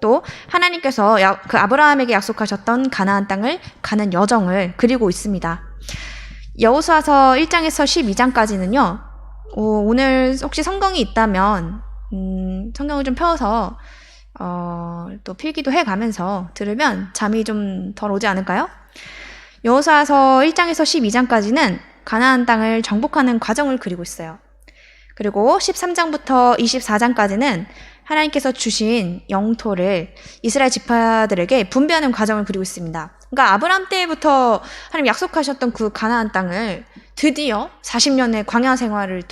또 하나님께서 그 아브라함에게 약속하셨던 가나안 땅을 가는 여정을 그리고 있습니다. 여호수아서 1장에서 12장까지는요. 오늘 혹시 성경이 있다면 성경을 좀 펴서 또 필기도 해가면서 들으면 잠이 좀 덜 오지 않을까요? 여호수아서 1장에서 12장까지는 가나안 땅을 정복하는 과정을 그리고 있어요. 그리고 13장부터 24장까지는 하나님께서 주신 영토를 이스라엘 지파들에게 분배하는 과정을 그리고 있습니다. 그러니까 아브라함 때부터 하나님 약속하셨던 그 가나안 땅을 드디어 40년의 광야 생활을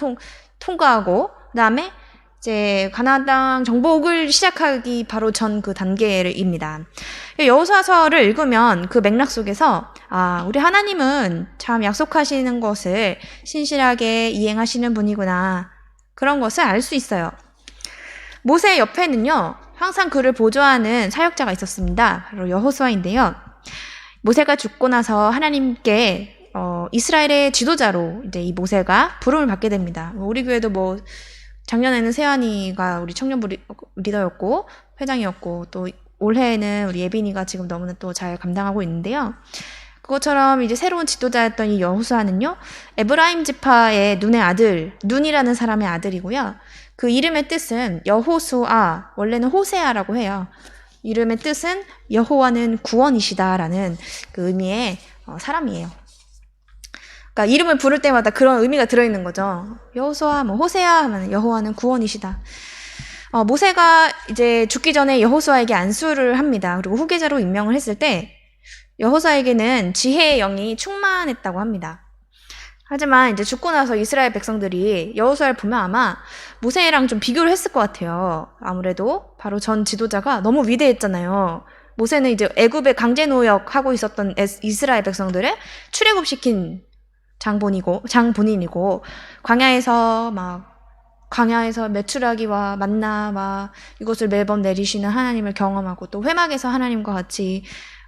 통과하고 그다음에 이제 가나안 땅 정복을 시작하기 바로 전 그 단계입니다. 여호수아서를 읽으면 그 맥락 속에서 우리 하나님은 참 약속하시는 것을 신실하게 이행하시는 분이구나, 그런 것을 알 수 있어요. 모세 옆에는요 항상 그를 보조하는 사역자가 있었습니다. 바로 여호수아인데요. 모세가 죽고 나서 하나님께 이스라엘의 지도자로 이제 이 모세가 부름을 받게 됩니다. 우리 교회도 작년에는 세환이가 우리 청년부 리더였고 회장이었고, 또 올해에는 우리 예빈이가 지금 너무나 또 잘 감당하고 있는데요. 그것처럼 이제 새로운 지도자였던 이 여호수아는요, 에브라임 지파의 눈의 아들, 눈이라는 사람의 아들이고요. 그 이름의 뜻은 여호수아, 원래는 호세아라고 해요. 이름의 뜻은 여호와는 구원이시다라는 그 의미의 사람이에요. 그러니까 이름을 부를 때마다 그런 의미가 들어있는 거죠. 여호수아, 호세아 하면 여호와는 구원이시다. 모세가 이제 죽기 전에 여호수아에게 안수를 합니다. 그리고 후계자로 임명을 했을 때 여호수아에게는 지혜의 영이 충만했다고 합니다. 하지만 이제 죽고 나서 이스라엘 백성들이 여호수아를 보면 아마 모세랑 좀 비교를 했을 것 같아요. 아무래도 바로 전 지도자가 너무 위대했잖아요. 모세는 이제 애굽에 강제 노역하고 있었던 이스라엘 백성들을 출애굽시킨 장본인이고 광야에서 메추라기와 만나 이것을 매번 내리시는 하나님을 경험하고, 또 회막에서 하나님과 같이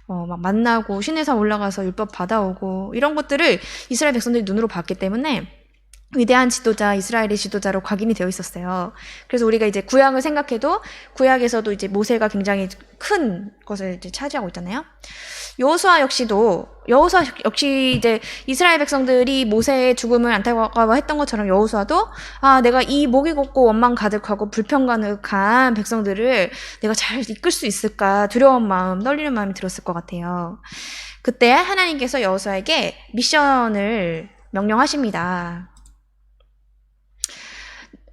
만나고 시내산 올라가서 율법 받아오고, 이런 것들을 이스라엘 백성들이 눈으로 봤기 때문에 위대한 지도자, 이스라엘의 지도자로 각인이 되어 있었어요. 그래서 우리가 이제 구약을 생각해도 구약에서도 이제 모세가 굉장히 큰 것을 이제 차지하고 있잖아요. 여호수아 역시 이제 이스라엘 백성들이 모세의 죽음을 안타까워했던 것처럼 여호수아도 내가 이 목이 곱고 원망 가득하고 불평 가득한 백성들을 내가 잘 이끌 수 있을까, 두려운 마음, 떨리는 마음이 들었을 것 같아요. 그때 하나님께서 여호수아에게 미션을 명령하십니다.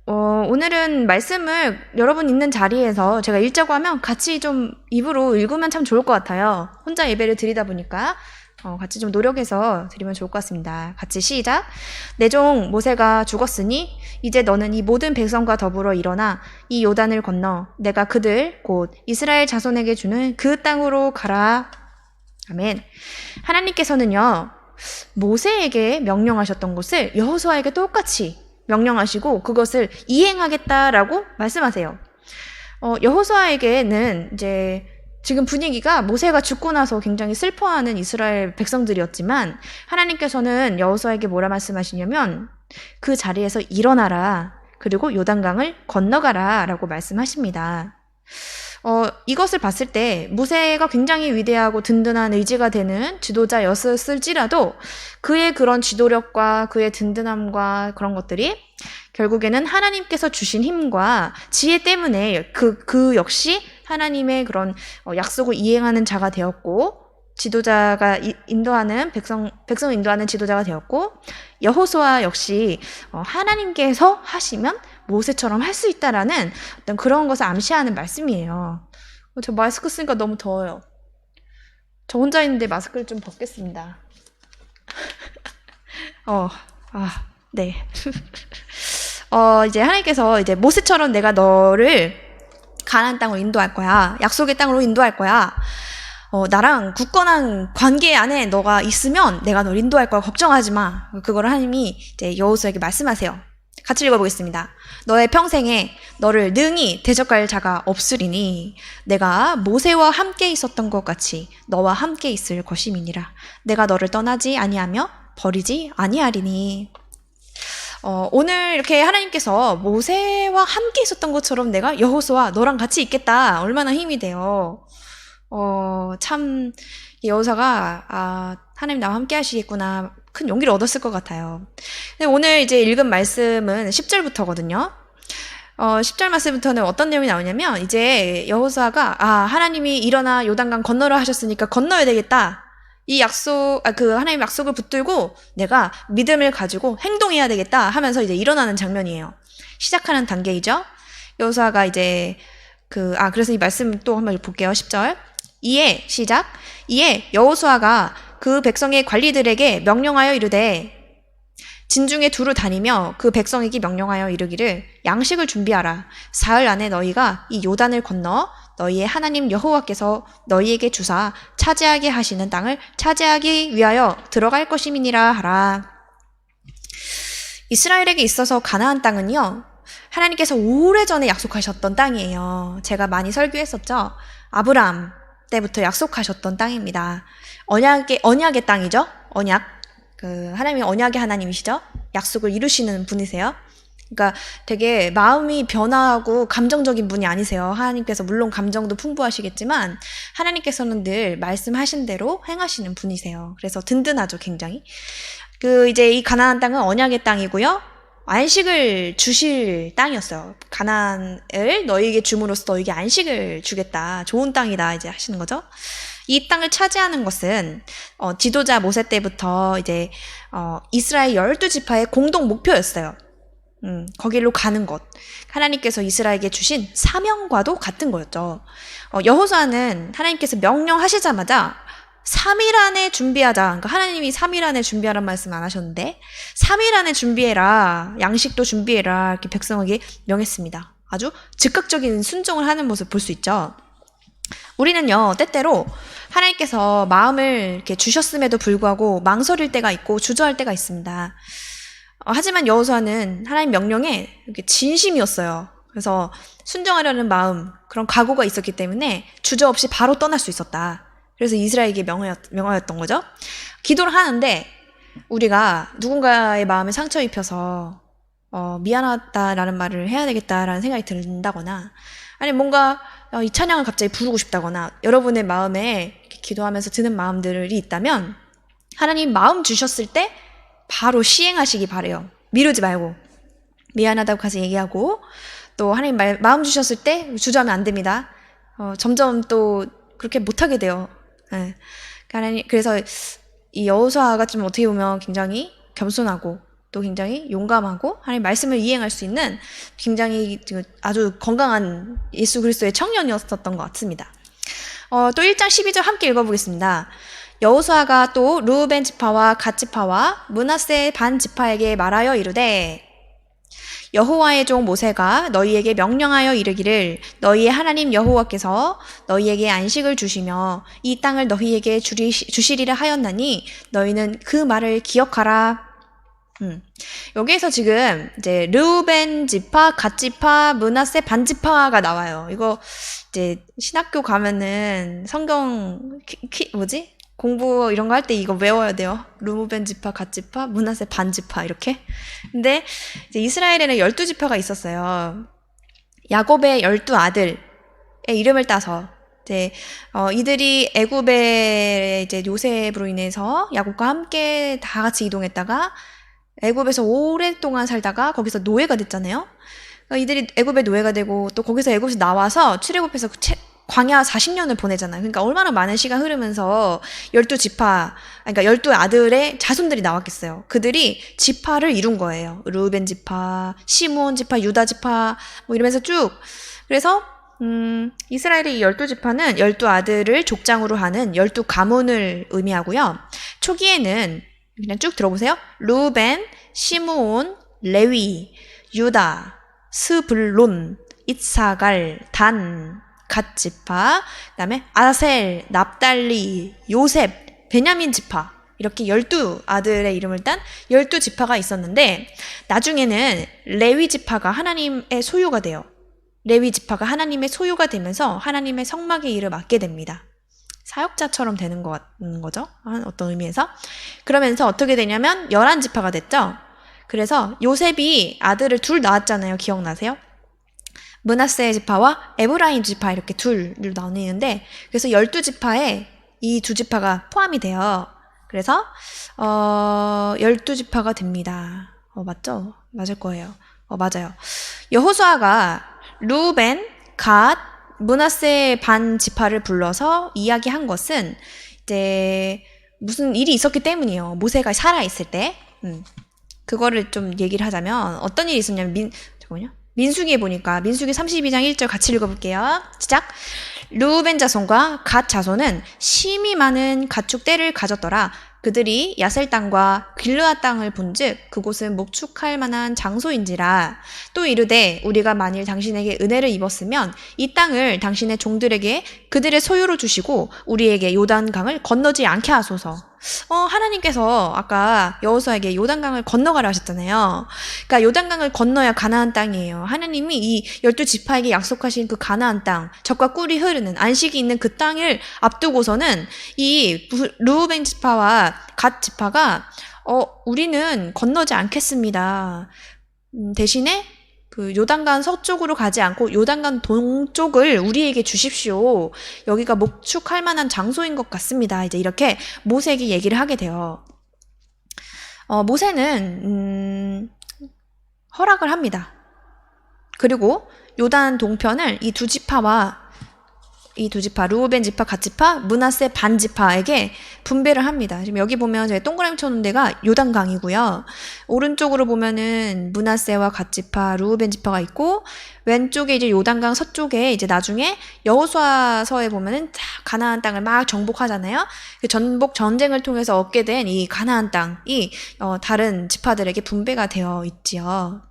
오늘은 말씀을 여러분 있는 자리에서 제가 읽자고 하면 같이 좀 입으로 읽으면 참 좋을 것 같아요. 혼자 예배를 드리다 보니까 같이 좀 노력해서 드리면 좋을 것 같습니다. 같이 시작. 내 종 모세가 죽었으니 이제 너는 이 모든 백성과 더불어 일어나 이 요단을 건너 내가 그들 곧 이스라엘 자손에게 주는 그 땅으로 가라. 아멘. 하나님께서는요, 모세에게 명령하셨던 것을 여호수아에게 똑같이 명령하시고 그것을 이행하겠다라고 말씀하세요. 여호수아에게는 이제 지금 분위기가 모세가 죽고 나서 굉장히 슬퍼하는 이스라엘 백성들이었지만, 하나님께서는 여호수아에게 뭐라 말씀하시냐면 그 자리에서 일어나라, 그리고 요단강을 건너가라 라고 말씀하십니다. 이것을 봤을 때 모세가 굉장히 위대하고 든든한 의지가 되는 지도자였을지라도 그의 그런 지도력과 그의 든든함과 그런 것들이 결국에는 하나님께서 주신 힘과 지혜 때문에 그 역시 하나님의 그런 약속을 이행하는 자가 되었고, 지도자가 인도하는 백성 인도하는 지도자가 되었고, 여호수아 역시 하나님께서 하시면 모세처럼 할 수 있다라는 어떤 그런 것을 암시하는 말씀이에요. 저 마스크 쓰니까 너무 더워요. 저 혼자 있는데 마스크를 좀 벗겠습니다. 네. 이제 하나님께서 이제 모세처럼 내가 너를 가나안 땅으로 인도할 거야. 약속의 땅으로 인도할 거야. 나랑 굳건한 관계 안에 너가 있으면 내가 널 인도할 거야. 걱정하지 마. 그거를 하나님이 이제 여호수아에게 말씀하세요. 같이 읽어보겠습니다. 너의 평생에 너를 능히 대적할 자가 없으리니 내가 모세와 함께 있었던 것 같이 너와 함께 있을 것임이니라. 내가 너를 떠나지 아니하며 버리지 아니하리니. 오늘 이렇게 하나님께서 모세와 함께 있었던 것처럼 내가 여호수아 너랑 같이 있겠다. 얼마나 힘이 돼요. 참 여호수아가 하나님 나와 함께 하시겠구나. 큰 용기를 얻었을 것 같아요. 근데 오늘 이제 읽은 말씀은 10절부터거든요. 10절 말씀부터는 어떤 내용이 나오냐면 이제 여호수아가 하나님이 일어나 요단강 건너라 하셨으니까 건너야 되겠다. 이 약속, 그 하나님 약속을 붙들고 내가 믿음을 가지고 행동해야 되겠다 하면서 이제 일어나는 장면이에요. 시작하는 단계이죠. 여호수아가 이제 그래서 이 말씀 또 한번 볼게요. 10절. 이에 여호수아가 그 백성의 관리들에게 명령하여 이르되 진중에 두루 다니며 그 백성에게 명령하여 이르기를 양식을 준비하라. 사흘 안에 너희가 이 요단을 건너 너희의 하나님 여호와께서 너희에게 주사 차지하게 하시는 땅을 차지하기 위하여 들어갈 것임이니라 하라. 이스라엘에게 있어서 가나안 땅은요, 하나님께서 오래전에 약속하셨던 땅이에요. 제가 많이 설교했었죠. 아브라함 때부터 약속하셨던 땅입니다. 언약의 땅이죠. 언약. 하나님이 언약의 하나님이시죠. 약속을 이루시는 분이세요. 그러니까 되게 마음이 변화하고 감정적인 분이 아니세요. 하나님께서 물론 감정도 풍부하시겠지만 하나님께서는 늘 말씀하신 대로 행하시는 분이세요. 그래서 든든하죠, 굉장히. 이제 이 가나안 땅은 언약의 땅이고요. 안식을 주실 땅이었어요. 가나안을 너희에게 줌으로써 너희에게 안식을 주겠다. 좋은 땅이다 이제 하시는 거죠. 이 땅을 차지하는 것은 지도자 모세 때부터 이제 이스라엘 12지파의 공동 목표였어요. 거기로 가는 것. 하나님께서 이스라엘에게 주신 사명과도 같은 거였죠. 여호수아는 하나님께서 명령하시자마자 3일 안에 준비하자. 그러니까 하나님이 3일 안에 준비하라는 말씀 안 하셨는데 3일 안에 준비해라. 양식도 준비해라. 이렇게 백성에게 명했습니다. 아주 즉각적인 순종을 하는 모습 볼 수 있죠. 우리는요, 때때로 하나님께서 마음을 이렇게 주셨음에도 불구하고 망설일 때가 있고 주저할 때가 있습니다. 하지만 여호수아는 하나님 명령에 이렇게 진심이었어요. 그래서 순종하려는 마음, 그런 각오가 있었기 때문에 주저없이 바로 떠날 수 있었다. 그래서 이스라엘에게 명하였던 거죠. 기도를 하는데 우리가 누군가의 마음에 상처 입혀서 미안하다라는 말을 해야 되겠다라는 생각이 든다거나 아니 뭔가 이 찬양을 갑자기 부르고 싶다거나 여러분의 마음에 기도하면서 드는 마음들이 있다면 하나님 마음 주셨을 때 바로 시행하시기 바래요. 미루지 말고 미안하다고 가서 얘기하고 또 하나님 마음 주셨을 때 주저하면 안 됩니다. 점점 또 그렇게 못하게 돼요. 네. 그래서 이 여호수아가 좀 어떻게 보면 굉장히 겸손하고 또 굉장히 용감하고 하나님 말씀을 이행할 수 있는 굉장히 아주 건강한 예수 그리스도의 청년이었던 것 같습니다. 또 1장 12절 함께 읽어보겠습니다. 여호수아가 또 르우벤 지파와 갓 지파와 므낫세 반 지파에게 말하여 이르되 여호와의 종 모세가 너희에게 명령하여 이르기를 너희의 하나님 여호와께서 너희에게 안식을 주시며 이 땅을 너희에게 주시리라 하였나니 너희는 그 말을 기억하라. 여기에서 지금 이제 르우벤 지파, 갓 지파, 므낫세 반 지파가 나와요. 이거 이제 신학교 가면은 성경 공부 이런 거 할 때 이거 외워야 돼요. 르우벤 지파, 갓 지파, 므낫세 반 지파 이렇게. 근데 이제 이스라엘에는 12지파가 있었어요. 야곱의 12아들의 이름을 따서 이제 이들이 애굽에 이제 요셉으로 인해서 야곱과 함께 다 같이 이동했다가 애굽에서 오랫동안 살다가 거기서 노예가 됐잖아요. 이들이 애굽의 노예가 되고 또 거기서 애굽에서 나와서 출애굽해서 광야 40년을 보내잖아요. 그러니까 얼마나 많은 시간 흐르면서 12지파, 그러니까 12아들의 자손들이 나왔겠어요. 그들이 지파를 이룬 거예요. 르우벤 지파, 시므온 지파, 유다 지파 뭐 이러면서 쭉. 그래서 이스라엘의 이 12지파는 12아들을 족장으로 하는 12가문을 의미하고요. 초기에는 그냥 쭉 들어보세요. 르우벤, 시므온, 레위, 유다, 스불론, 이사갈, 단, 갓 지파, 그다음에 아셀, 납달리, 요셉, 베냐민 지파 이렇게 12아들의 이름을 딴 12지파가 있었는데 나중에는 레위 지파가 하나님의 소유가 돼요. 레위 지파가 하나님의 소유가 되면서 하나님의 성막의 일을 맡게 됩니다. 사역자처럼 되는 거죠. 어떤 의미에서. 그러면서 어떻게 되냐면 11지파가 됐죠. 그래서 요셉이 아들을 둘 낳았잖아요. 기억나세요? 므낫세 지파와 에브라임 지파 이렇게 둘을 나뉘는데 그래서 12지파에 이 두 지파가 포함이 돼요. 그래서 12지파가 됩니다. 맞죠? 맞을 거예요. 맞아요. 여호수아가 루벤, 갓, 므낫세 반 지파를 불러서 이야기한 것은 이제 무슨 일이 있었기 때문이에요. 모세가 살아 있을 때. 그거를 좀 얘기를 하자면 어떤 일이 있었냐면 잠깐만요. 민수기에 보니까 민수기 32장 1절 같이 읽어볼게요. 시작. 르우벤 자손과 갓 자손은 심히 많은 가축 떼를 가졌더라. 그들이 야셀 땅과 길르앗 땅을 본즉 그곳은 목축할 만한 장소인지라. 또 이르되 우리가 만일 당신에게 은혜를 입었으면 이 땅을 당신의 종들에게 그들의 소유로 주시고 우리에게 요단강을 건너지 않게 하소서. 하나님께서 아까 여호수아에게 요단강을 건너가라 하셨잖아요. 그러니까 요단강을 건너야 가나안 땅이에요. 하나님이 이 12지파에게 약속하신 그 가나안 땅, 젖과 꿀이 흐르는 안식이 있는 그 땅을 앞두고서는 이 르우벤 지파와 갓 지파가 우리는 건너지 않겠습니다. 대신에 그 요단강 서쪽으로 가지 않고 요단강 동쪽을 우리에게 주십시오. 여기가 목축할 만한 장소인 것 같습니다. 이제 이렇게 모세에게 얘기를 하게 돼요. 모세는 허락을 합니다. 그리고 요단 동편을 이 두 지파, 르우벤 지파, 갓 지파, 므낫세 반 지파에게 분배를 합니다. 지금 여기 보면 제가 동그라미 쳐놓은 데가 요단강이고요. 오른쪽으로 보면은 므낫세와 갓 지파, 르우벤 지파가 있고, 왼쪽에 이제 요단강 서쪽에 이제 나중에 여호수아서에 보면은 가나안 땅을 막 정복하잖아요. 그 전복 전쟁을 통해서 얻게 된 이 가나안 땅이 다른 지파들에게 분배가 되어 있지요.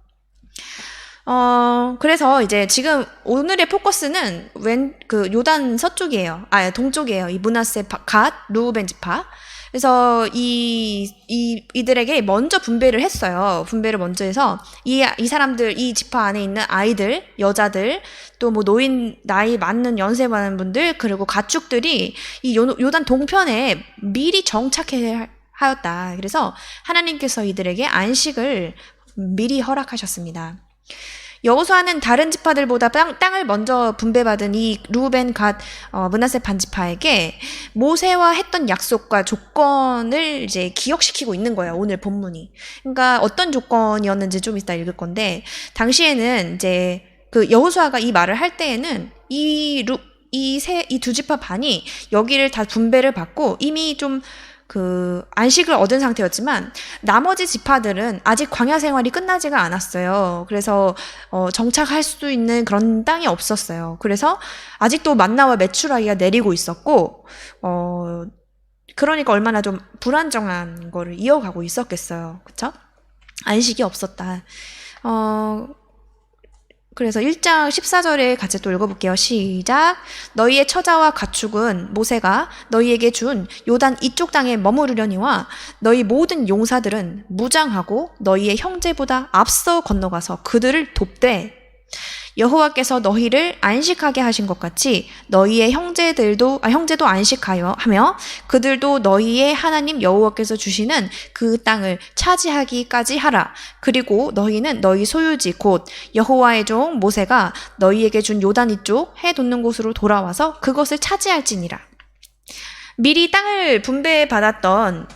그래서 이제 지금 오늘의 포커스는 그 요단 서쪽이에요. 동쪽이에요. 이 므낫세 갓, 르우벤 지파. 그래서 이들에게 먼저 분배를 했어요. 분배를 먼저 해서 이 사람들, 이 지파 안에 있는 아이들, 여자들, 또 뭐 노인, 나이 많은 연세 많은 분들, 그리고 가축들이 이 요단 동편에 미리 정착해 하였다. 그래서 하나님께서 이들에게 안식을 미리 허락하셨습니다. 여호수아는 다른 지파들보다 땅을 먼저 분배받은 이 르우벤, 갓, 므낫세 반 지파에게 모세와 했던 약속과 조건을 이제 기억시키고 있는 거예요. 오늘 본문이. 그러니까 어떤 조건이었는지 좀 이따 읽을 건데 당시에는 이제 그 여호수아가 이 말을 할 때에는 이 두 지파 반이 여기를 다 분배를 받고 이미 좀 그 안식을 얻은 상태였지만 나머지 지파들은 아직 광야 생활이 끝나지가 않았어요. 그래서 정착할 수 있는 그런 땅이 없었어요. 그래서 아직도 만나와 메추라기가 내리고 있었고 그러니까 얼마나 좀 불안정한 거를 이어가고 있었겠어요. 그쵸? 안식이 없었다. 그래서 1장 14절에 같이 또 읽어볼게요. 시작. 너희의 처자와 가축은 모세가 너희에게 준 요단 이쪽 땅에 머무르려니와 너희 모든 용사들은 무장하고 너희의 형제보다 앞서 건너가서 그들을 돕되 여호와께서 너희를 안식하게 하신 것 같이 너희의 형제도 안식하여 하며 그들도 너희의 하나님 여호와께서 주시는 그 땅을 차지하기까지 하라. 그리고 너희는 너희 소유지 곧 여호와의 종 모세가 너희에게 준 요단 이쪽 해 돋는 곳으로 돌아와서 그것을 차지할지니라. 미리 땅을 분배받았던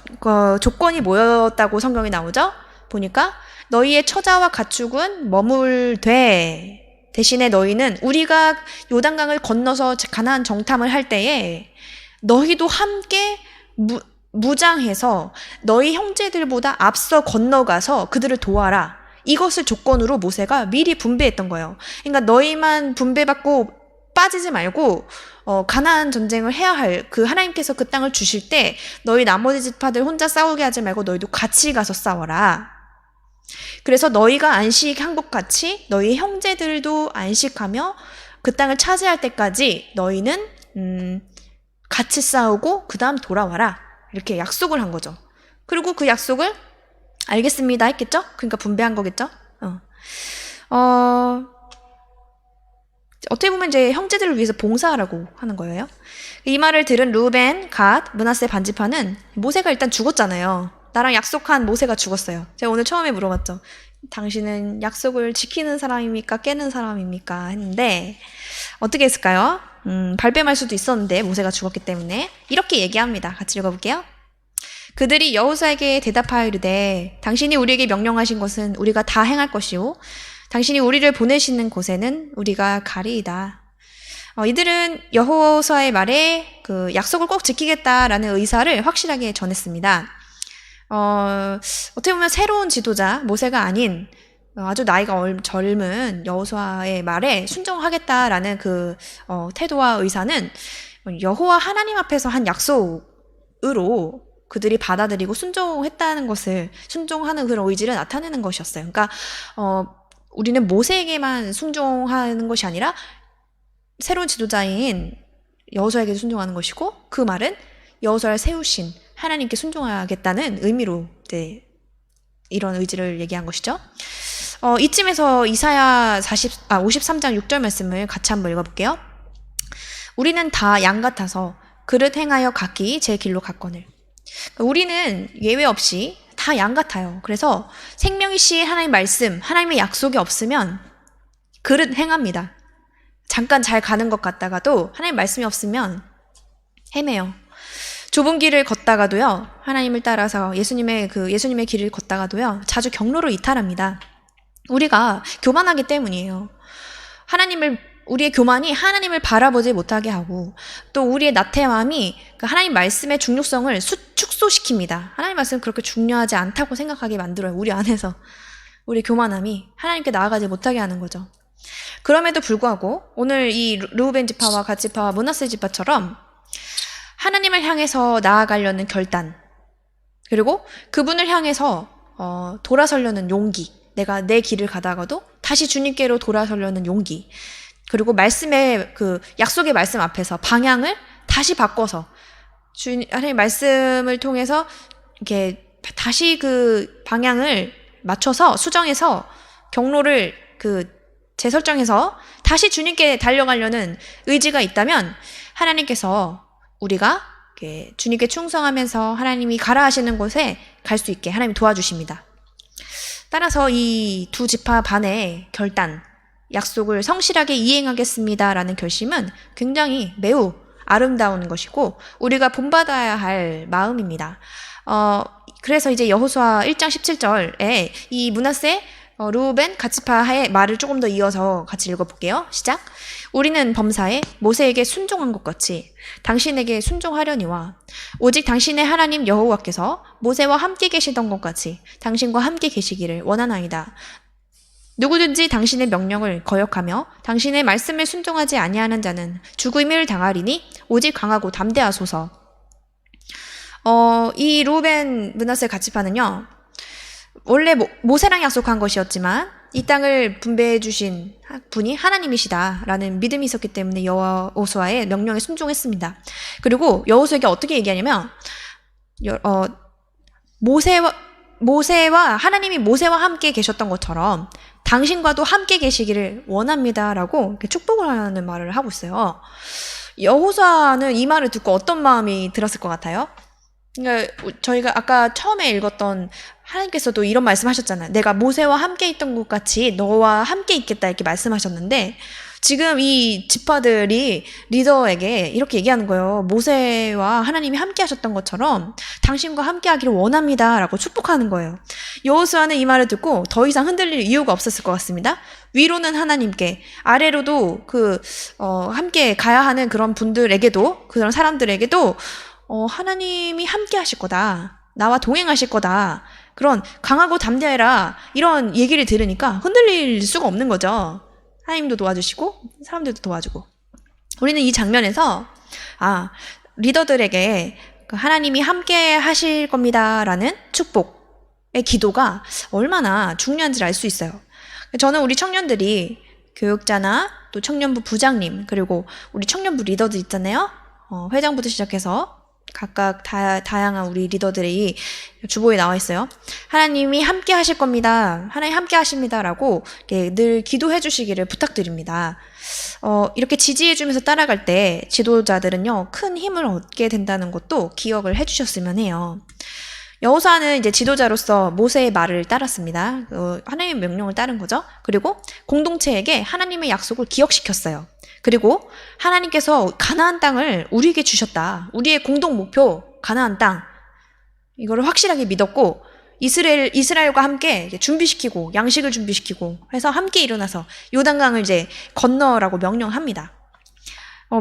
조건이 뭐였다고 성경에 나오죠? 보니까 너희의 처자와 가축은 머물되 대신에 너희는 우리가 요단강을 건너서 가나안 정탐을 할 때에 너희도 함께 무장해서 너희 형제들보다 앞서 건너가서 그들을 도와라. 이것을 조건으로 모세가 미리 분배했던 거예요. 그러니까 너희만 분배받고 빠지지 말고 가나안 전쟁을 해야 할 그 하나님께서 그 땅을 주실 때 너희 나머지 지파들 혼자 싸우게 하지 말고 너희도 같이 가서 싸워라. 그래서 너희가 안식한 것 같이 너희 형제들도 안식하며 그 땅을 차지할 때까지 너희는 같이 싸우고 그 다음 돌아와라. 이렇게 약속을 한 거죠. 그리고 그 약속을 알겠습니다 했겠죠? 그러니까 분배한 거겠죠? 어떻게 보면 이제 형제들을 위해서 봉사하라고 하는 거예요. 이 말을 들은 르우벤, 갓, 므낫세 반지파는 모세가 일단 죽었잖아요. 나랑 약속한 모세가 죽었어요. 제가 오늘 처음에 물어봤죠. 당신은 약속을 지키는 사람입니까? 깨는 사람입니까? 했는데 어떻게 했을까요? 발뺌할 수도 있었는데 모세가 죽었기 때문에 이렇게 얘기합니다. 같이 읽어볼게요. 그들이 여호수아에게 대답하이르되 당신이 우리에게 명령하신 것은 우리가 다 행할 것이요 당신이 우리를 보내시는 곳에는 우리가 가리이다. 이들은 여호수아의 말에 그 약속을 꼭 지키겠다라는 의사를 확실하게 전했습니다. 어떻게 보면 새로운 지도자 모세가 아닌 아주 나이가 젊은 여호수아의 말에 순종하겠다라는 그 태도와 의사는 여호와 하나님 앞에서 한 약속으로 그들이 받아들이고 순종했다는 것을 순종하는 그런 의지를 나타내는 것이었어요. 그러니까 우리는 모세에게만 순종하는 것이 아니라 새로운 지도자인 여호수아에게 순종하는 것이고 그 말은 여호수아를 세우신 하나님께 순종하겠다는 의미로 이런 의지를 얘기한 것이죠. 이쯤에서 이사야 53장 6절 말씀을 같이 한번 읽어볼게요. 우리는 다 양 같아서 그릇 행하여 각기 제 길로 갔거늘. 우리는 예외 없이 다 양 같아요. 그래서 생명이신 하나님의 말씀, 하나님의 약속이 없으면 그릇 행합니다. 잠깐 잘 가는 것 같다가도 하나님 말씀이 없으면 헤매요. 좁은 길을 걷다가도요, 하나님을 따라서 예수님의 길을 걷다가도요, 자주 경로로 이탈합니다. 우리가 교만하기 때문이에요. 우리의 교만이 하나님을 바라보지 못하게 하고, 또 우리의 나태함이 하나님 말씀의 중요성을 축소시킵니다. 하나님 말씀은 그렇게 중요하지 않다고 생각하게 만들어요. 우리 안에서. 우리 교만함이 하나님께 나아가지 못하게 하는 거죠. 그럼에도 불구하고 오늘 이 르우벤 지파와 갓 지파와 므낫세 지파처럼 하나님을 향해서 나아가려는 결단, 그리고 그분을 향해서 돌아서려는 용기, 내가 내 길을 가다가도 다시 주님께로 돌아서려는 용기, 그리고 말씀의 그 약속의 말씀 앞에서 방향을 다시 바꿔서 하나님 말씀을 통해서 이렇게 다시 그 방향을 맞춰서 수정해서 경로를 재설정해서 다시 주님께 달려가려는 의지가 있다면 하나님께서 우리가 주님께 충성하면서 하나님이 가라 하시는 곳에 갈 수 있게 하나님이 도와주십니다. 따라서 이 두 지파 반의 결단, 약속을 성실하게 이행하겠습니다라는 결심은 굉장히 매우 아름다운 것이고 우리가 본받아야 할 마음입니다. 그래서 이제 여호수아 1장 17절에 이 므낫세 르우벤 갓 지파의 말을 조금 더 이어서 같이 읽어볼게요. 시작. 우리는 범사에 모세에게 순종한 것 같이 당신에게 순종하려니와 오직 당신의 하나님 여호와께서 모세와 함께 계시던 것 같이 당신과 함께 계시기를 원하나이다. 누구든지 당신의 명령을 거역하며 당신의 말씀을 순종하지 아니하는 자는 죽음을 당하리니 오직 강하고 담대하소서. 이 르우벤 므낫세 갓 지파는요, 원래 모세랑 약속한 것이었지만 이 땅을 분배해 주신 분이 하나님이시다라는 믿음이 있었기 때문에 여호수아의 명령에 순종했습니다. 그리고 여호수아에게 어떻게 얘기하냐면 하나님이 모세와 함께 계셨던 것처럼 당신과도 함께 계시기를 원합니다라고 이렇게 축복을 하는 말을 하고 있어요. 여호수아는 이 말을 듣고 어떤 마음이 들었을 것 같아요? 그러니까 저희가 아까 처음에 읽었던 하나님께서도 이런 말씀하셨잖아요. 내가 모세와 함께 있던 것 같이 너와 함께 있겠다 이렇게 말씀하셨는데 지금 이 지파들이 리더에게 이렇게 얘기하는 거예요. 모세와 하나님이 함께 하셨던 것처럼 당신과 함께 하기를 원합니다 라고 축복하는 거예요. 여호수아는 이 말을 듣고 더 이상 흔들릴 이유가 없었을 것 같습니다. 위로는 하나님께, 아래로도 함께 가야 하는 그런 분들에게도, 그런 사람들에게도 하나님이 함께 하실 거다, 나와 동행하실 거다, 그런 강하고 담대해라 이런 얘기를 들으니까 흔들릴 수가 없는 거죠. 하나님도 도와주시고 사람들도 도와주고. 우리는 이 장면에서 리더들에게 하나님이 함께 하실 겁니다라는 축복의 기도가 얼마나 중요한지를 알 수 있어요. 저는 우리 청년들이 교육자나 또 청년부 부장님, 그리고 우리 청년부 리더들 있잖아요. 회장부터 시작해서 각각 다양한 우리 리더들이 주보에 나와 있어요. 하나님이 함께 하실 겁니다. 하나님 함께 하십니다라고 늘 기도해 주시기를 부탁드립니다. 이렇게 지지해 주면서 따라갈 때 지도자들은요, 큰 힘을 얻게 된다는 것도 기억을 해 주셨으면 해요. 여호수아는 이제 지도자로서 모세의 말을 따랐습니다. 하나님의 명령을 따른 거죠. 그리고 공동체에게 하나님의 약속을 기억시켰어요. 그리고 하나님께서 가나안 땅을 우리에게 주셨다. 우리의 공동 목표 가나안 땅. 이거를 확실하게 믿었고 이스라엘과 함께 준비시키고 양식을 준비시키고 해서 함께 일어나서 요단강을 이제 건너라고 명령합니다.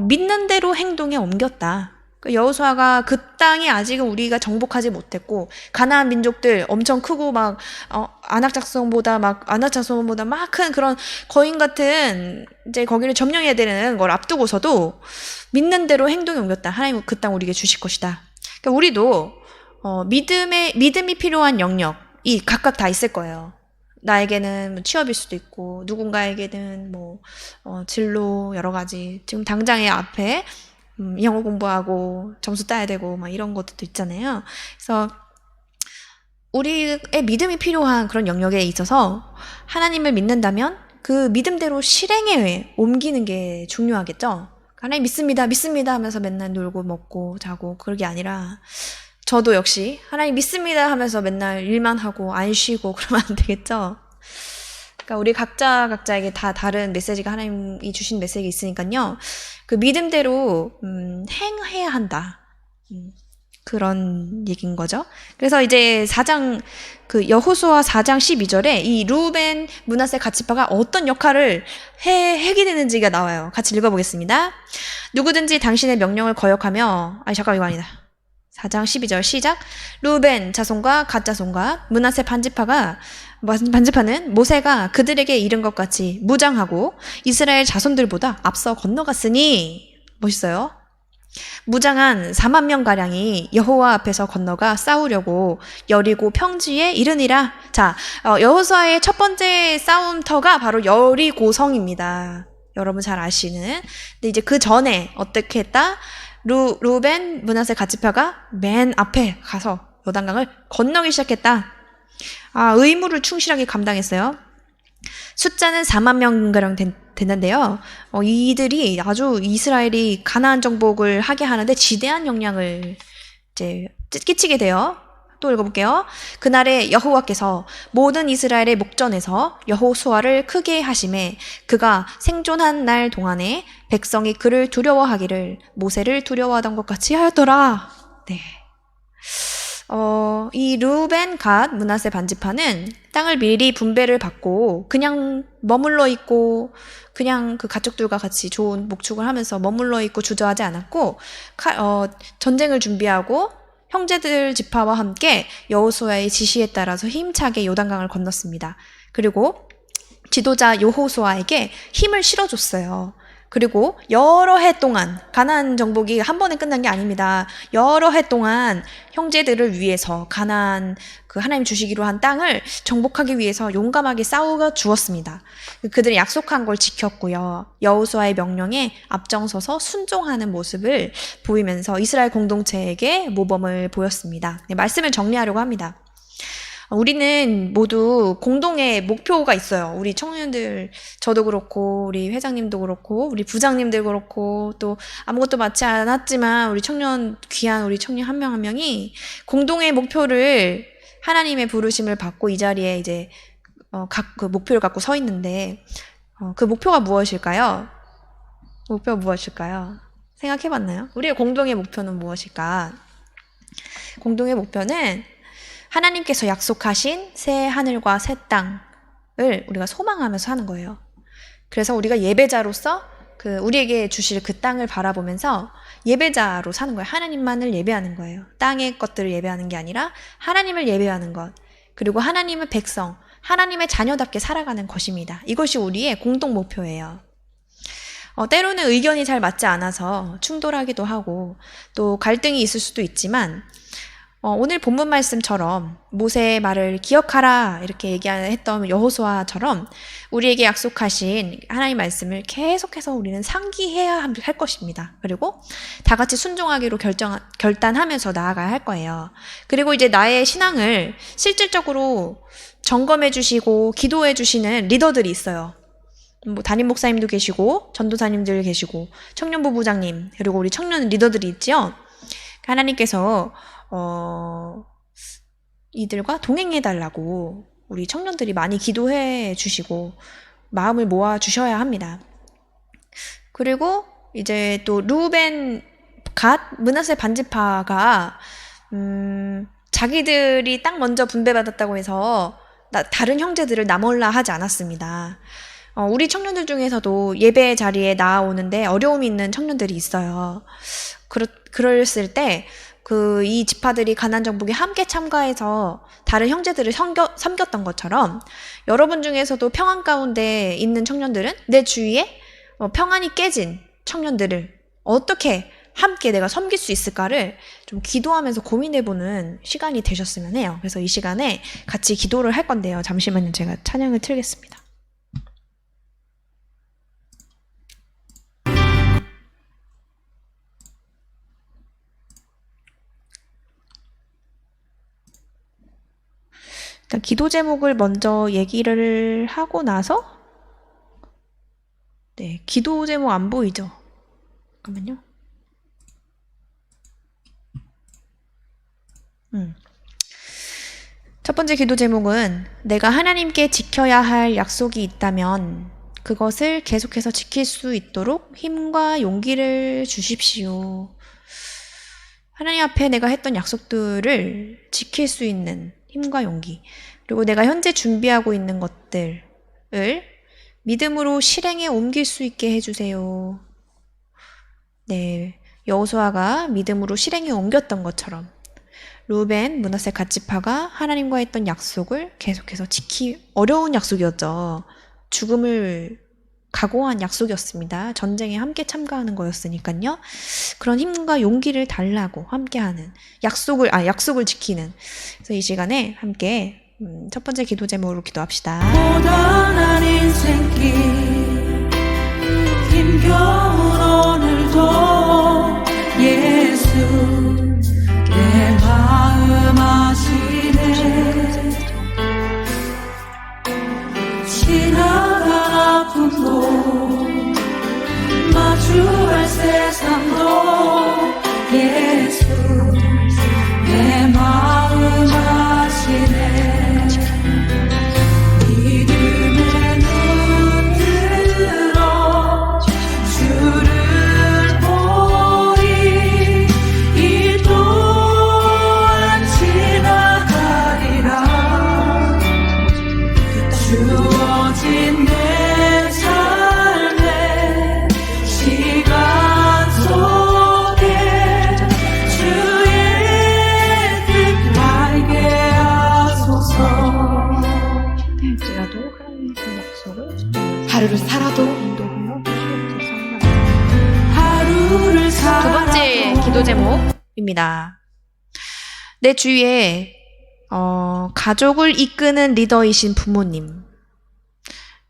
믿는 대로 행동에 옮겼다. 여호수아가 그 땅이 아직은 우리가 정복하지 못했고 가나안 민족들 엄청 크고 막 안악작성보다 막 큰 그런 거인 같은 이제 거기를 점령해야 되는 걸 앞두고서도 믿는 대로 행동에 옮겼다. 하나님 그 땅 우리에게 주실 것이다. 그러니까 우리도 믿음이 필요한 영역이 각각 다 있을 거예요. 나에게는 취업일 수도 있고 누군가에게는 진로 여러 가지 지금 당장에 앞에 영어 공부하고 점수 따야 되고 막 이런 것들도 있잖아요. 그래서 우리의 믿음이 필요한 그런 영역에 있어서 하나님을 믿는다면 그 믿음대로 실행에 옮기는 게 중요하겠죠. 하나님 믿습니다 하면서 맨날 놀고 먹고 자고 그런 게 아니라 저도 역시 하나님 믿습니다 하면서 맨날 일만 하고 안 쉬고 그러면 안 되겠죠. 그러니까 우리 각자에게 다 다른 메시지가 하나님이 주신 메시지가 있으니까요. 그 믿음대로 행해야 한다. 그런 얘기인 거죠. 그래서 이제 여호수아 4장 12절에 이 루벤 므낫세 갓지파가 어떤 역할을 하게 되는지가 나와요. 같이 읽어보겠습니다. 누구든지 당신의 명령을 거역하며 잠깐 이거 아니다. 4장 12절 시작. 루벤 자손과 갓 자손과 므낫세 반지파는 모세가 그들에게 이른 것 같이 무장하고 이스라엘 자손들보다 앞서 건너갔으니 멋있어요. 무장한 4만 명가량이 여호와 앞에서 건너가 싸우려고 여리고 평지에 이르니라. 자, 여호수아의 첫 번째 싸움터가 바로 여리고성입니다. 여러분 잘 아시는. 근데 이제 그 전에 어떻게 했다? 루벤 므낫세 갓지파가 맨 앞에 가서 요단강을 건너기 시작했다. 의무를 충실하게 감당했어요. 숫자는 4만 명가량 됐는데요. 이들이 아주 이스라엘이 가나안 정복을 하게 하는데 지대한 영향을 이제 끼치게 돼요. 또 읽어볼게요. 그날에 여호와께서 모든 이스라엘의 목전에서 여호수아를 크게 하심에 그가 생존한 날 동안에 백성이 그를 두려워하기를 모세를 두려워하던 것 같이 하였더라. 네. 이 루벤 갓 므낫세 반지파는 땅을 미리 분배를 받고 그냥 머물러 있고 그냥 그 가족들과 같이 좋은 목축을 하면서 머물러 있고 주저하지 않았고 전쟁을 준비하고 형제들 지파와 함께 여호수아의 지시에 따라서 힘차게 요단강을 건넜습니다. 그리고 지도자 여호수아에게 힘을 실어줬어요. 그리고 여러 해 동안 가나안 정복이 한 번에 끝난 게 아닙니다. 여러 해 동안 형제들을 위해서 가나안 그 하나님 주시기로 한 땅을 정복하기 위해서 용감하게 싸워 주었습니다. 그들이 약속한 걸 지켰고요. 여호수아의 명령에 앞장서서 순종하는 모습을 보이면서 이스라엘 공동체에게 모범을 보였습니다. 말씀을 정리하려고 합니다. 우리는 모두 공동의 목표가 있어요. 우리 청년들, 저도 그렇고, 우리 회장님도 그렇고, 우리 부장님들 그렇고, 또 아무것도 맞지 않았지만, 귀한 우리 청년 한 명 한 명이 공동의 목표를 하나님의 부르심을 받고 이 자리에 이제, 그 목표를 갖고 서 있는데, 그 목표가 무엇일까요? 목표가 무엇일까요? 생각해 봤나요? 우리의 공동의 목표는 무엇일까? 공동의 목표는 하나님께서 약속하신 새 하늘과 새 땅을 우리가 소망하면서 하는 거예요. 그래서 우리가 예배자로서 우리에게 주실 그 땅을 바라보면서 예배자로 사는 거예요. 하나님만을 예배하는 거예요. 땅의 것들을 예배하는 게 아니라 하나님을 예배하는 것. 그리고 하나님의 백성, 하나님의 자녀답게 살아가는 것입니다. 이것이 우리의 공동 목표예요. 때로는 의견이 잘 맞지 않아서 충돌하기도 하고 또 갈등이 있을 수도 있지만 오늘 본문 말씀처럼 모세의 말을 기억하라 이렇게 얘기했던 여호수아처럼 우리에게 약속하신 하나님의 말씀을 계속해서 우리는 상기해야 할 것입니다. 그리고 다 같이 순종하기로 결단하면서 나아가야 할 거예요. 그리고 이제 나의 신앙을 실질적으로 점검해 주시고 기도해 주시는 리더들이 있어요. 담임 목사님도 계시고 전도사님들 계시고 청년부 부장님 그리고 우리 청년 리더들이 있죠. 하나님께서 이들과 동행해달라고 우리 청년들이 많이 기도해 주시고 마음을 모아 주셔야 합니다. 그리고 이제 또 루벤 갓 므낫세 반지파가 자기들이 딱 먼저 분배받았다고 해서 다른 형제들을 나몰라 하지 않았습니다. 우리 청년들 중에서도 예배 자리에 나오는데 어려움이 있는 청년들이 있어요. 그랬을 때 이 지파들이 가나안 정복에 함께 참가해서 다른 형제들을 섬겼던 것처럼 여러분 중에서도 평안 가운데 있는 청년들은 내 주위에 평안이 깨진 청년들을 어떻게 함께 내가 섬길 수 있을까를 좀 기도하면서 고민해보는 시간이 되셨으면 해요. 그래서 이 시간에 같이 기도를 할 건데요. 잠시만요. 제가 찬양을 틀겠습니다. 일단 기도 제목을 먼저 얘기를 하고 나서 네, 기도 제목 안 보이죠? 잠깐만요. 첫 번째 기도 제목은 내가 하나님께 지켜야 할 약속이 있다면 그것을 계속해서 지킬 수 있도록 힘과 용기를 주십시오. 하나님 앞에 내가 했던 약속들을 지킬 수 있는 힘과 용기, 그리고 내가 현재 준비하고 있는 것들을 믿음으로 실행에 옮길 수 있게 해주세요. 네, 여호수아가 믿음으로 실행에 옮겼던 것처럼 루벤, 므낫세 갓지파가 하나님과 했던 약속을 계속해서 어려운 약속이었죠. 죽음을 각오한 약속이었습니다. 전쟁에 함께 참가하는 거였으니까요. 그런 힘과 용기를 달라고 함께하는 약속을 지키는. 그래서 이 시간에 함께 첫 번째 기도 제목으로 기도합시다. 고단한 인생길 힘겨운 오늘도 예수 내 마음 아시네. 지나간 아픔도 마주할 세상도 예수 내 마음 아시네. 믿음의 눈 들어 주를 보리. 이 또한 지나가리라. 주어진 내 삶의 시간 속에 주의 뜻 알게 하소서. 할지라도 하나님의 약속을 하루를 살아도 인도하여 하루를 두 살아도 번째 기도 제목입니다. 내 주위에 가족을 이끄는 리더이신 부모님,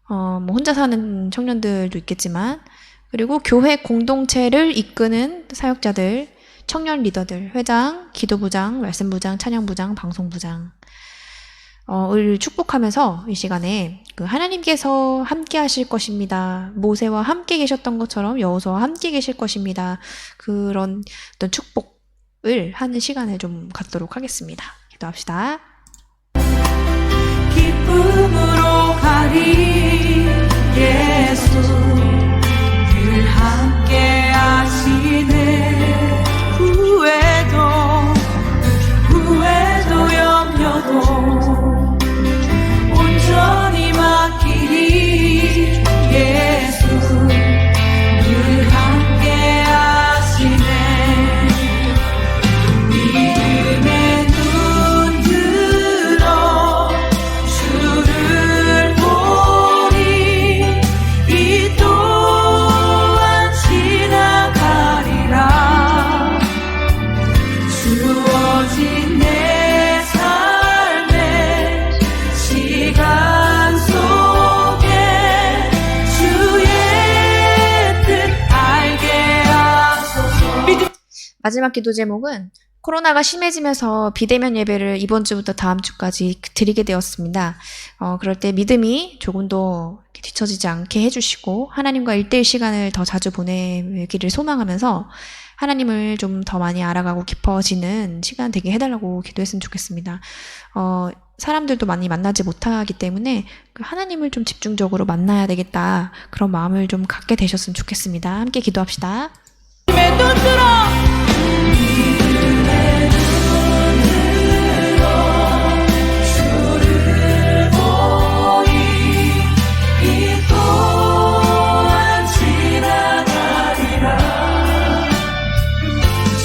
뭐 혼자 사는 청년들도 있겠지만, 그리고 교회 공동체를 이끄는 사역자들, 청년 리더들, 회장, 기도부장, 말씀부장, 찬양부장, 방송부장, 을 축복하면서 이 시간에 하나님께서 함께 하실 것입니다. 모세와 함께 계셨던 것처럼 여호수아와 함께 계실 것입니다. 그런 어떤 축복을 하는 시간을 좀 갖도록 하겠습니다. 기도합시다. 기쁨으로 가리 예수 늘 함께 하시네. 후회도 염려도 온전히 맡기리. 예수 늘 함께 하시네. 믿음의 눈 들어 주를 보리. 이 또한 지나가리라. 주어진 내 삶의 시간 속에 주의 뜻 알게 하소서. 마지막 기도 제목은 코로나가 심해지면서 비대면 예배를 이번 주부터 다음 주까지 드리게 되었습니다. 그럴 때 믿음이 조금 더 뒤처지지 않게 해주시고 하나님과 1:1 시간을 더 자주 보내기를 소망하면서 하나님을 좀 더 많이 알아가고 깊어지는 시간 되게 해달라고 기도했으면 좋겠습니다. 사람들도 많이 만나지 못하기 때문에 그 하나님을 좀 집중적으로 만나야 되겠다. 그런 마음을 좀 갖게 되셨으면 좋겠습니다. 함께 기도합시다. 믿음의 눈 들어 주를 보니 이 또한 지나가리라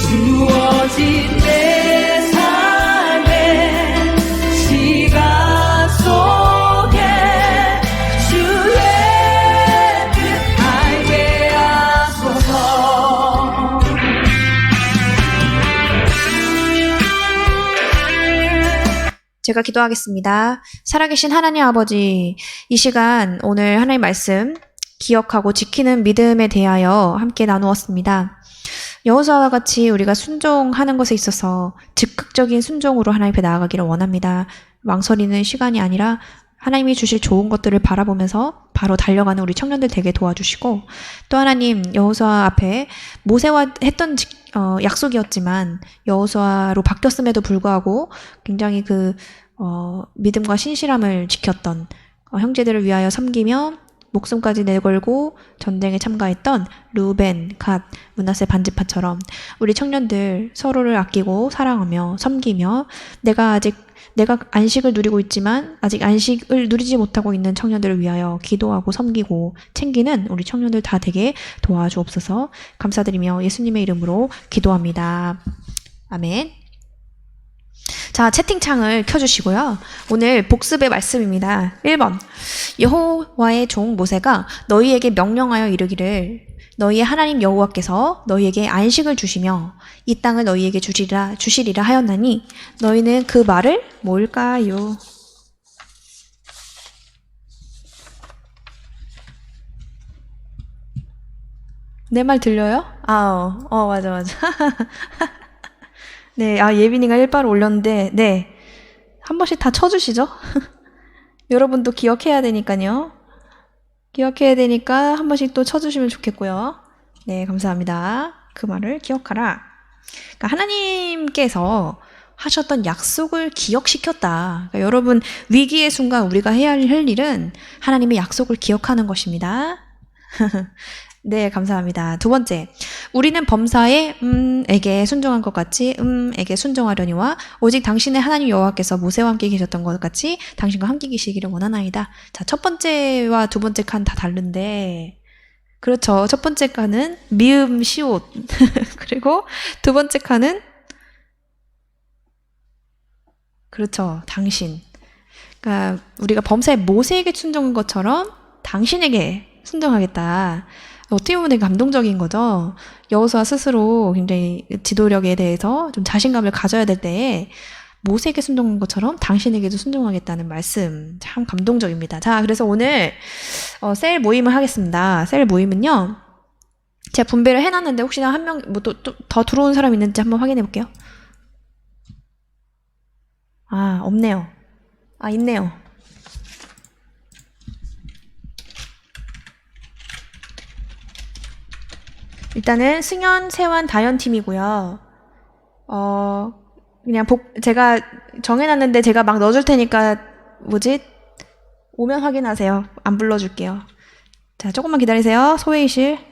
주어진 내 삶의 시간 속에 주의 뜻 알게 하소서 제가 기도하겠습니다. 살아계신 하나님 아버지, 이 시간 오늘 하나님 말씀 기억하고 지키는 믿음에 대하여 함께 나누었습니다. 여호수아와 같이 우리가 순종하는 것에 있어서 즉각적인 순종으로 하나님 앞에 나아가기를 원합니다. 망설이는 시간이 아니라 하나님이 주실 좋은 것들을 바라보면서 바로 달려가는 우리 청년들 되게 도와주시고, 또 하나님 여호수아 앞에 모세와 했던 약속이었지만 여호수아로 바뀌었음에도 불구하고 굉장히 믿음과 신실함을 지켰던 형제들을 위하여 섬기며 목숨까지 내걸고 전쟁에 참가했던 루벤, 갓, 므낫세 반지파처럼 우리 청년들 서로를 아끼고 사랑하며 섬기며 내가 안식을 누리고 있지만 아직 안식을 누리지 못하고 있는 청년들을 위하여 기도하고 섬기고 챙기는 우리 청년들 다 되게 도와주옵소서. 감사드리며 예수님의 이름으로 기도합니다. 아멘. 자, 채팅창을 켜주시고요. 오늘 복습의 말씀입니다. 1번. 여호와의 종 모세가 너희에게 명령하여 이르기를 너희의 하나님 여호와께서 너희에게 안식을 주시며 이 땅을 너희에게 주시리라 하였나니 너희는 그 말을 뭘까요? 내 말 들려요? 맞아. 네, 예빈이가 1바를 올렸는데, 네. 한 번씩 다 쳐주시죠? 여러분도 기억해야 되니까요. 기억해야 되니까 한 번씩 또 쳐주시면 좋겠고요. 네, 감사합니다. 그 말을 기억하라. 그러니까 하나님께서 하셨던 약속을 기억시켰다. 그러니까 여러분, 위기의 순간 우리가 해야 할 일은 하나님의 약속을 기억하는 것입니다. 네, 감사합니다. 두 번째, 우리는 범사에 에게 순종한 것 같이 에게 순종하려니와 오직 당신의 하나님 여호와께서 모세와 함께 계셨던 것 같이 당신과 함께 계시기를 원하나이다. 자, 첫 번째와 두 번째 칸 다 다른데, 그렇죠. 첫 번째 칸은 미음 시옷 그리고 두 번째 칸은 그렇죠. 당신. 그러니까 우리가 범사에 모세에게 순종한 것처럼 당신에게 순종하겠다. 어떻게 보면 되게 감동적인 거죠. 여호수아 스스로 굉장히 지도력에 대해서 좀 자신감을 가져야 될 때에 모세에게 순종한 것처럼 당신에게도 순종하겠다는 말씀, 참 감동적입니다. 자, 그래서 오늘 셀 모임을 하겠습니다. 셀 모임은요, 제가 분배를 해놨는데 혹시나 한 명 뭐 또 더 들어온 사람 있는지 한번 확인해 볼게요. 없네요. 있네요. 일단은 승연, 세환, 다현 팀이고요. 그냥 제가 정해놨는데 제가 막 넣어줄 테니까 오면 확인하세요. 안 불러줄게요. 자, 조금만 기다리세요. 소회의실.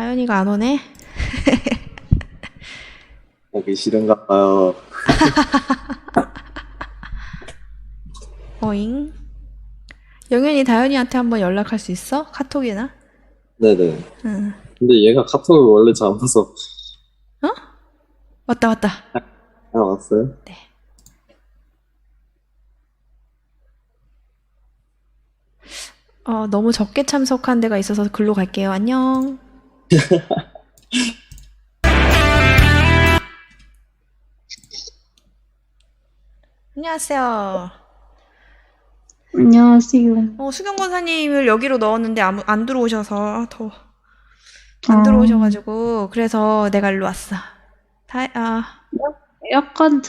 다현이가 안 오네? 보기 싫은가 봐요. 어잉? 영현이 다현이한테 한번 연락할 수 있어? 카톡이나? 네네. 응. 근데 얘가 카톡을 원래 잘 안 봐서. 어? 왔다, 왔다. 아, 왔어요? 네. 너무 적게 참석한 데가 있어서 글로 갈게요. 안녕. 안녕하세요. 안녕하세요. 수경 권사님을 여기로 넣었는데 안 들어오셔서 안 들어오셔가지고 그래서 내가 일로 왔어. 약간